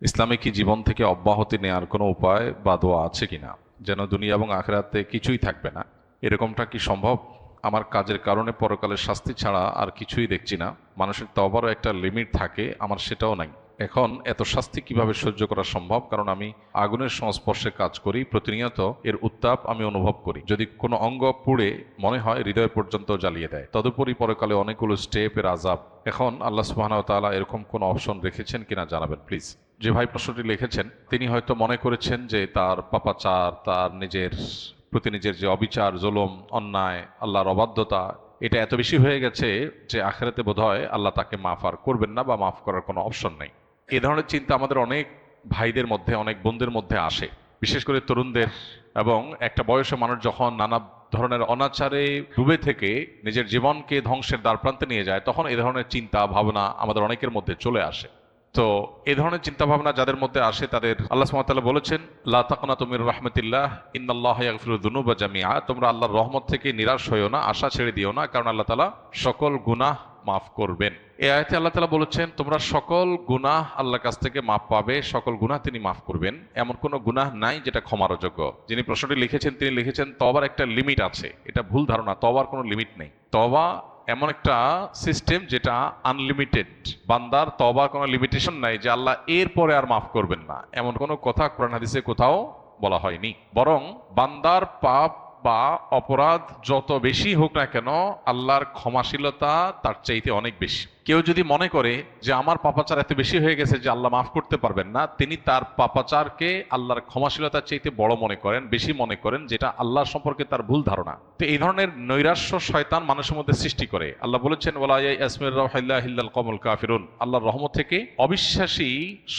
ইসলামে কি জীবন থেকে অব্যাহতি নেওয়ার কোনো উপায় বা দোয়া আছে কিনা, যেন দুনিয়া এবং আখিরাতে কিছুই থাকবে না? এরকমটা কি সম্ভব? আমার কাজের কারণে পরকালের শাস্তি ছাড়া আর কিছুই দেখছি না। মানুষের তওবারও একটা লিমিট থাকে, আমার সেটাও নাই। এখন এত শাস্তি কিভাবে সহ্য করা সম্ভব? কারণ আমি আগুনের সংস্পর্শে কাজ করি, প্রতিনিয়ত এর উত্তাপ আমি অনুভব করি। যদি কোনো অঙ্গ পুড়ে মনে হয় হৃদয় পর্যন্ত জ্বালিয়ে দেয়। তদুপরি পরকালে অনেকগুলো স্টেপের আযাব। এখন আল্লাহ সুবহানাহু ওয়া তাআলা এরকম কোনো অপশন রেখেছেন কিনা জানাবেন প্লিজ। যে ভাই প্রশ্নটি লিখেছেন তিনি হয়তো মনে করেছেন যে তার পাপাচার, তার নিজের প্রতি নিজের যে অবিচার, জুলুম, অন্যায়, আল্লাহর অবাধ্যতা, এটা এত বেশি হয়ে গেছে যে আখিরাতে বোধহয় আল্লাহ তাকে মাফ আর করবেন না, বা মাফ করার কোনো অপশন নেই। এ ধরনের চিন্তা আমাদের অনেক ভাইদের মধ্যে, অনেক বোনদের মধ্যে আসে, বিশেষ করে তরুণদের। এবং একটা বয়সে মানুষ যখন নানা ধরনের অনাচারে ডুবে থেকে নিজের জীবনকে ধ্বংসের দ্বারপ্রান্তে নিয়ে যায়, তখন এ ধরনের চিন্তা ভাবনা আমাদের অনেকের মধ্যে চলে আসে। তো এই ধরনের চিন্তা ভাবনা যাদের মধ্যে আসে তাদের আল্লাহ সুবহানাহু ওয়া তাআলা বলেছেন, লা তাকনাতু মির রাহমাতিল্লাহ ইন্নাল্লাহা ইয়াগফিরুয যুনুবা জামিআ। তোমরা আল্লাহর রহমত থেকে নিরাশ হইও না, আশা ছেড়ে দিও না, কারণ আল্লাহ তাআলা সকল গুনাহ মাফ করবেন। এই আয়াতে আল্লাহ তাআলা বলেছেন তোমরা সকল গুনাহ আল্লাহর কাছ থেকে মাফ পাবে, সকল গুনাহ তিনি মাফ করবেন। এমন কোনো গুনাহ নাই যেটা ক্ষমার অযোগ্য। যিনি প্রশ্নটি লিখেছেন তিনি লিখেছেন তওবার একটা লিমিট আছে। এটা ভুল ধারণা, তওবার কোনো লিমিট নেই। তওবা এমন একটা সিস্টেম যেটা আনলিমিটেড। বান্দার তওবার কোনো লিমিটেশন নাই যে আল্লাহ এর পরে আর মাফ করবেন না, এমন কোনো কথা কোরআন হাদিসে কোথাও বলা হয়নি। বরং বান্দার পাপ বা অপরাধ যত বেশি হোক না কেন, আল্লাহর ক্ষমাশীলতা তার চাইতে অনেক বেশি। কেউ যদি মনে করে যে আমার পাপাচার এত বেশি হয়ে গেছে যে আল্লাহ মাফ করতে পারবেন না, তিনি তার পাপাচারকে আল্লাহর ক্ষমাশীলতার চাইতে বড় মনে করেন, বেশি মনে করেন, যেটা আল্লাহ সম্পর্কে তার ভুল ধারণা। তো এই ধরনের নৈরাশ্য শয়তান মানুষের মধ্যে সৃষ্টি করে। আল্লাহ বলেছেন ওয়ালা ইয়াসমির রাহিল্লাহি ইল্লাল কওমুল কাফিরুন। আল্লাহর রহমত থেকে অবিশ্বাসী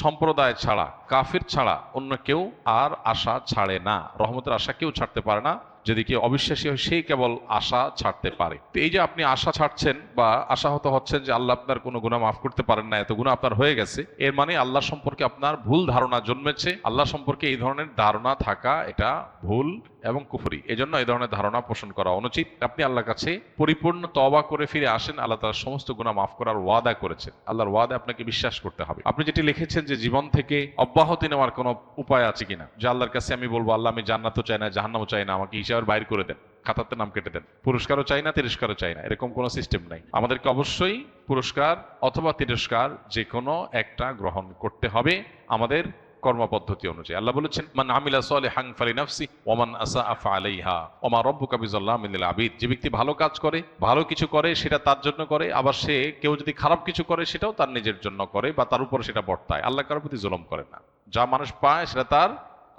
সম্প্রদায় ছাড়া, কাফির ছাড়া অন্য কেউ আর আশা ছাড়ে না। রহমতের আশা কেউ ছাড়তে পারে না। যদি কেউ অবিশ্বাসী হয় সেই কেবল আশা ছাড়তে পারে। তো এই যে আপনি আশা ছাড়ছেন বা আশাহত হচ্ছেন যে আল্লাহ আপনার কোনো গুনাহ মাফ করতে পারেন না, এত গুনাহ আপনার হয়ে গেছে, এর মানে আল্লাহ সম্পর্কে আপনার ভুল ধারণা জন্মেছে। আল্লাহ সম্পর্কে এই ধরনের ধারণা থাকা এটা ভুল এবং কুফরি। এজন্য এই ধরনের ধারণা পোষণ করা অনুচিত। আপনি আল্লাহর কাছে পরিপূর্ণ তওবা করে ফিরে আসেন, আল্লাহ তাআলা সমস্ত গুনাহ মাফ করার ওয়াদা করেছেন। আল্লাহর ওয়াদা আপনাকে বিশ্বাস করতে হবে। আপনি যেটি লিখেছেন যে জীবন থেকে অব্যাহতি নেওয়ার কোনো উপায় আছে কিনা, যে আল্লাহর কাছে আমি বলবো আল্লাহ আমি জান্নাতও চাই না, জাহান্নামও চাই না, আমাকে হিসাবের বাইর করে দেন, খাতাতে নাম কেটে দেন, পুরস্কারও চাই না, তিরস্কারও চাই না, এরকম কোনো সিস্টেম নাই। আমাদেরকে অবশ্যই পুরস্কার অথবা তিরস্কার যে কোনো একটা গ্রহণ করতে হবে আমাদের কর্মপদ্ধতি অনুযায়ী। আল্লাহ বলেছেন মান আমিলা সালিহান ফালিনাফসি ওয়া মান আসাআ ফাআলাইহা ওয়া মা রাব্বুকা বিযাল্লামিন লিল আবিদ। যে ব্যক্তি ভালো কাজ করে, ভালো কিছু করে, সেটা তার জন্য করে। আবার সে কেউ যদি খারাপ কিছু করে সেটাও তার নিজের জন্য করে বা তার উপর সেটা বর্তায়। আল্লাহ কারোর প্রতি জুলুম করে না। যা মানুষ পায় সেটা তার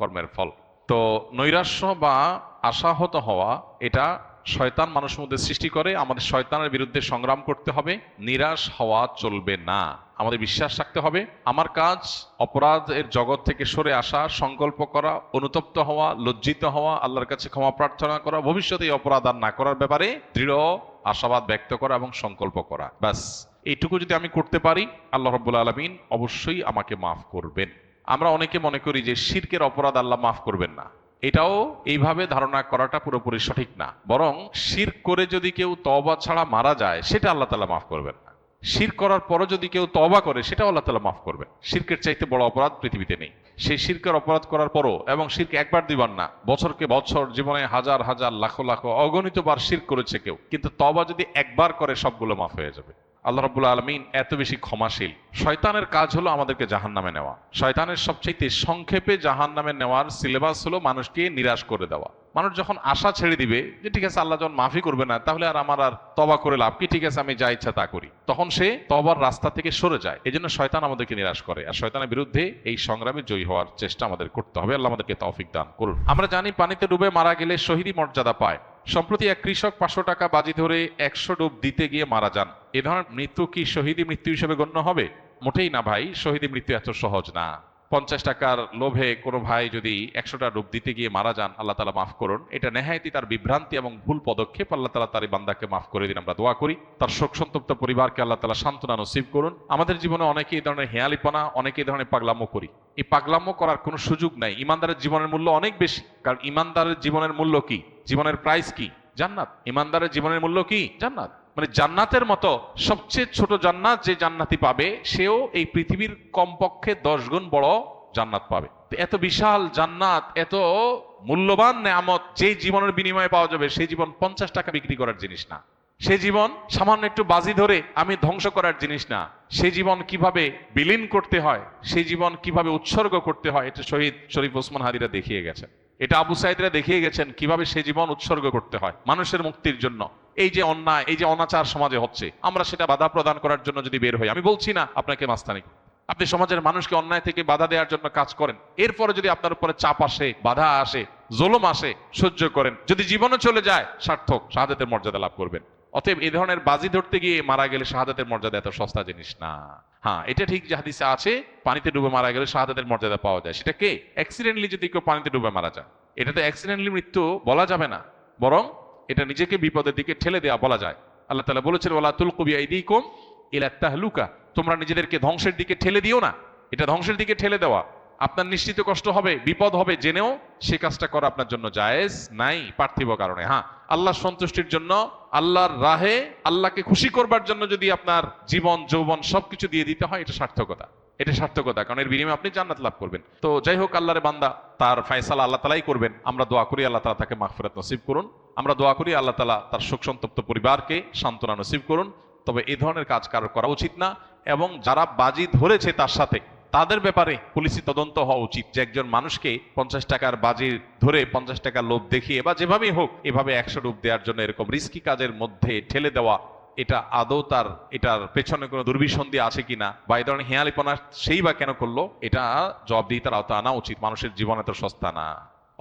কর্মের ফল। তো নৈরাশ্য বা আশাহত হওয়া এটা শয়তান মানুষের মধ্যে সৃষ্টি করে। আমাদের শয়তানের বিরুদ্ধে সংগ্রাম করতে হবে। নিরাশ হওয়া চলবে না। আমাদের বিশ্বাস রাখতে হবে আমার কাজ অপরাধের জগৎ থেকে সরে আসা, সংকল্প করা, অনুতপ্ত হওয়া, লজ্জিত হওয়া, আল্লাহর কাছে ক্ষমা প্রার্থনা করা, ভবিষ্যতে এই অপরাধ আর না করার ব্যাপারে দৃঢ় আশাবাদ ব্যক্ত করা এবং সংকল্প করা। ব্যাস এইটুকু যদি আমি করতে পারি, আল্লাহ রাব্বুল আলামিন অবশ্যই আমাকে মাফ করবেন। আমরা অনেকে মনে করি যে শিরকের অপরাধ আল্লাহ মাফ করবেন না। এটাও এইভাবে ধারণা করাটা পুরোপুরি সঠিক না। বরং শিরক করে যদি কেউ তওবা ছাড়া মারা যায়, সেটা আল্লাহ তাআলা মাফ করবেন না। শিরক করার পরও যদি কেউ তওবা করে, সেটাও আল্লাহ তাআলা মাফ করবেন। শিরকের চাইতে বড় অপরাধ পৃথিবীতে নেই। সেই শিরকের অপরাধ করার পরও, এবং শিরক একবার দুইবার না, বছরকে বছর, জীবনে হাজার হাজার লাখো লাখো অগণিত বার শিরক করেছে কেউ, কিন্তু তওবা যদি একবার করে সবগুলো মাফ হয়ে যাবে। আল্লাহ রাব্বুল আলামিন এত বেশি ক্ষমাশীল। শয়তানের কাজ হলো আমাদেরকে জাহান্নামে নেওয়া। শয়তানের সবচেয়ে সংক্ষেপে জাহান্নামে নেওয়ার সিলেবাস হলো মানুষকে নিরাশ করে দেওয়া। মানুষ যখন আশা ছেড়ে দিবে যে ঠিক আছে আল্লাহ যখন মাফই করবে না, তাহলে আর আমার আর তওবা করে লাভ কি, ঠিক আছে আমি যা ইচ্ছা তা করি, তখন সে তওবার রাস্তা থেকে সরে যায়। এই জন্য শয়তান আমাদেরকে নিরাশ করে। আর শয়তানের বিরুদ্ধে এই সংগ্রামে জয়ী হওয়ার চেষ্টা আমাদের করতে হবে। আল্লাহ আমাদেরকে তৌফিক দান করুন। আমরা জানি পানিতে ডুবে মারা গেলে শহীদি মর্যাদা পায়। সম্প্রতি এক কৃষক 500 টাকা বাজি ধরে 100 ডুব দিতে গিয়ে মারা যান। এ ধরনের মৃত্যু কি শহীদি মৃত্যু হিসেবে গণ্য হবে? মোটেই না ভাই, শহীদি মৃত্যু এত সহজ না। 50 টাকার লোভে কোনো ভাই যদি 100টা ডুব দিতে গিয়ে মারা যান, আল্লাহ তাআলা মাফ করুন। এটা নেহায়েতই তার বিভ্রান্তি এবং ভুল পদক্ষেপ। আল্লাহ তাআলা তার এই বান্দাকে মাফ করে দিন, আমরা দোয়া করি। তার শোক সন্তপ্ত পরিবারকে আল্লাহ তাআলা সান্ত্বনা নসিব করুন। আমাদের জীবনে অনেকে এই ধরনের হেয়ালিপনা, অনেকে এই ধরনের পাগলামো করি। এই পাগলামো করার কোনো সুযোগ নাই। ইমানদারের জীবনের মূল্য অনেক বেশি। কারণ ইমানদারের জীবনের মূল্য কি? জীবনের প্রাইস কি? জান্নাত। ইমানদারের জীবনের মূল্য কি? জান্নাত। মানে জান্নাতের মতো সবচেয়ে ছোট জান্নাত যে জান্নাতি পাবে সেও এই পৃথিবীর কমপক্ষে 10 গুণ বড় জান্নাত পাবে। তো এত বিশাল জান্নাত, এত মূল্যবান নেয়ামত যে জীবনের বিনিময়ে পাওয়া যাবে, সেই জীবন 50 টাকা বিক্রি করার জিনিস না। সে জীবন সামান্য একটু বাজি ধরে আমি ধ্বংস করার জিনিস না। সে জীবন কিভাবে বিলীন করতে হয়, সেই জীবন কিভাবে উৎসর্গ করতে হয়, এটা শহীদ শরীফ ওসমান হাদিরা দেখিয়ে গেছেন। এটা আবু সাইদরা দেখিয়ে গেছেন কিভাবে সে জীবন উৎসর্গ করতে হয় মানুষের মুক্তির জন্য। এই যে অন্যায়, এই যে অনাচার সমাজে হচ্ছে, আমরা সেটা বাধা প্রদান করার জন্য যদি বের হই, আমি বলছি না আপনাকে মাস্তানি, আপনি সমাজের মানুষকে অন্যায় থেকে বাধা দেওয়ার জন্য কাজ করেন, এরপরে যদি আপনার উপরে চাপ আসে, বাধা আসে, জুলুম আসে, সহ্য করেন, যদি জীবনে চলে যায়, সার্থক শাহাদাতের মর্যাদা লাভ করবেন। অতএব এই ধরনের বাজি ধরতে গিয়ে মারা গেলে শাহাদাতের মর্যাদা এত সস্তা জিনিস না। হ্যাঁ, এটা ঠিক যে হাদিসে আছে পানিতে ডুবে মারা গেলে শাহাদাতের মর্যাদা পাওয়া যায়। সেটা কে? অ্যাক্সিডেন্টলি যদি কেউ পানিতে ডুবে মারা যায়, এটা তো অ্যাক্সিডেন্টলি মৃত্যু বলা যাবে না, বরং এটা নিজেকে বিপদের দিকে ঠেলে দেওয়া বলা যায়। আল্লাহ তাআলা বলেছেন ওয়ালা তুলকু বিআইদিকুম ইলা তাহলুকা, তোমরা নিজেদেরকে ধ্বংসের দিকে ঠেলে দিও না। এটা ধ্বংসের দিকে ঠেলে দেওয়া, আপনার নিশ্চিত কষ্ট হবে, বিপদ হবে, জেনেও সে কাজটা করা আপনার জন্য জায়েজ নাই পার্থিব কারণে। হ্যাঁ, আল্লাহর সন্তুষ্টির জন্য, আল্লাহর রাহে, আল্লাহকে খুশি করবার জন্য যদি আপনার জীবন যৌবন সবকিছু দিয়ে দিতে হয়, এটা সার্থকতা, এটা সার্থকতা, কারণ এর বিনিময়ে আপনি জান্নাত লাভ করবেন। তো যাই হোক, আল্লাহর বান্দা, তার ফয়সালা আল্লাহ তাআলাই করবেন। আমরা দোয়া করি আল্লাহ তাআলা তাকে মাগফিরাত নসিব করুন। আমরা দোয়া করি আল্লাহ তাআলা তার শোক সন্তপ্ত পরিবারকে সান্ত্বনা নসিব করুন। তবে এই ধরনের কাজ কারো করা উচিত না, এবং যারা বাজি ধরেছে তার সাথে, তাদের ব্যাপারে পুলিশি তদন্ত হওয়া উচিত। যে একজন মানুষকে 50 টাকার বাজি ধরে 50 টাকার লোভ দেখিয়ে বা যেভাবেই হোক এভাবে 100 ডুব দেওয়ার জন্য এরকম রিস্কি কাজের মধ্যে ঠেলে দেওয়া, এটা আদৌ তার এটার পেছনে কোনো দুর্বিসন্ধি আছে কিনা, বা এই ধরনের হেয়ালিপনা সেই বা কেন করলো, এটা জবাবদিহিতার আওতা আনা উচিত। মানুষের জীবন এত সস্তা না।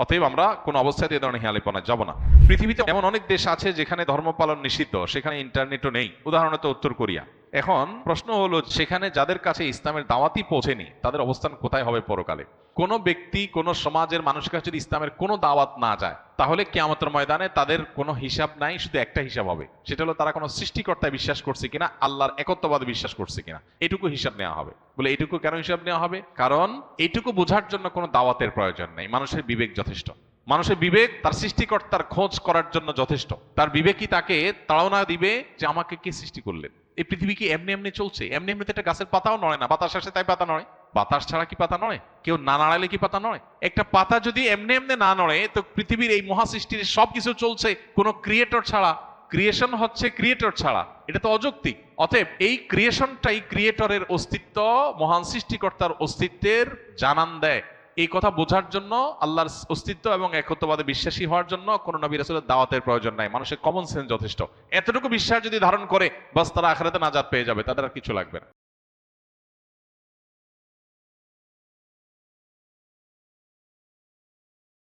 অতএব আমরা কোনো অবস্থাতে এই ধরনের হেয়ালিপনায় যাব না। পৃথিবীতে এমন অনেক দেশ আছে যেখানে ধর্ম পালন নিষিদ্ধ, সেখানে ইন্টারনেটও নেই। উদাহরণত উত্তর কোরিয়া। এখন প্রশ্ন হলো, সেখানে যাদের কাছে ইসলামের দাওয়াতই পৌঁছেনি, তাদের অবস্থান কোথায় হবে পরকালে? কোনো ব্যক্তি, কোনো সমাজের মানুষের কাছে যদি ইসলামের কোনো দাওয়াত না যায়, তাহলে কিয়ামতের ময়দানে তাদের কোনো হিসাব নাই, শুধু একটা হিসাব হবে। সেটা হলো তারা কোনো সৃষ্টিকর্তায় বিশ্বাস করছে কিনা, আল্লাহর একত্ববাদে বিশ্বাস করছে কিনা, এটুকু হিসাব নেওয়া হবে। বলে এটুকু কেন হিসাব নেওয়া হবে? কারণ এইটুকু বোঝার জন্য কোনো দাওয়াতের প্রয়োজন নেই, মানুষের বিবেক যথেষ্ট। মানুষের বিবেক তার সৃষ্টিকর্তার খোঁজ করার জন্য যথেষ্ট। তার বিবেকই তাকে তাড়না দিবে যে আমাকে কে সৃষ্টি করলেন। এই পৃথিবী কি এমনি এমনি চলছে? এমনি এমনিতে একটা গাছের পাতাও নড়ে না, বাতাস আসে তাই পাতা নড়ে। বাতাস ছাড়া কি পাতা নড়ে? কেউ না নাড়ালে কি পাতা নড়ে? একটা পাতা যদি এমনি এমনি না নড়ে, তো পৃথিবীর এই মহাসৃষ্টির সবকিছু চলছে কোনো ক্রিয়েটর ছাড়া। ক্রিয়েশন হচ্ছে ক্রিয়েটর ছাড়া, এটা তো অযৌক্তিক। অতএব এই ক্রিয়েশনটাই ক্রিয়েটরের অস্তিত্ব, মহান সৃষ্টিকর্তার অস্তিত্বের জানান দেয়। এই কথা বোঝার জন্য, আল্লাহর অস্তিত্ব এবং একত্ববাদে বিশ্বাসী হওয়ার জন্য কোনো নবী রাসূলের দাওয়াতের প্রয়োজন নাই, মানুষের কমন সেন্স যথেষ্ট। এতটুকু বিশ্বাস যদি ধারণ করে, বাস তারা আখিরাতে নাজাত পেয়ে যাবে, তাদের আর কিছু লাগবে না।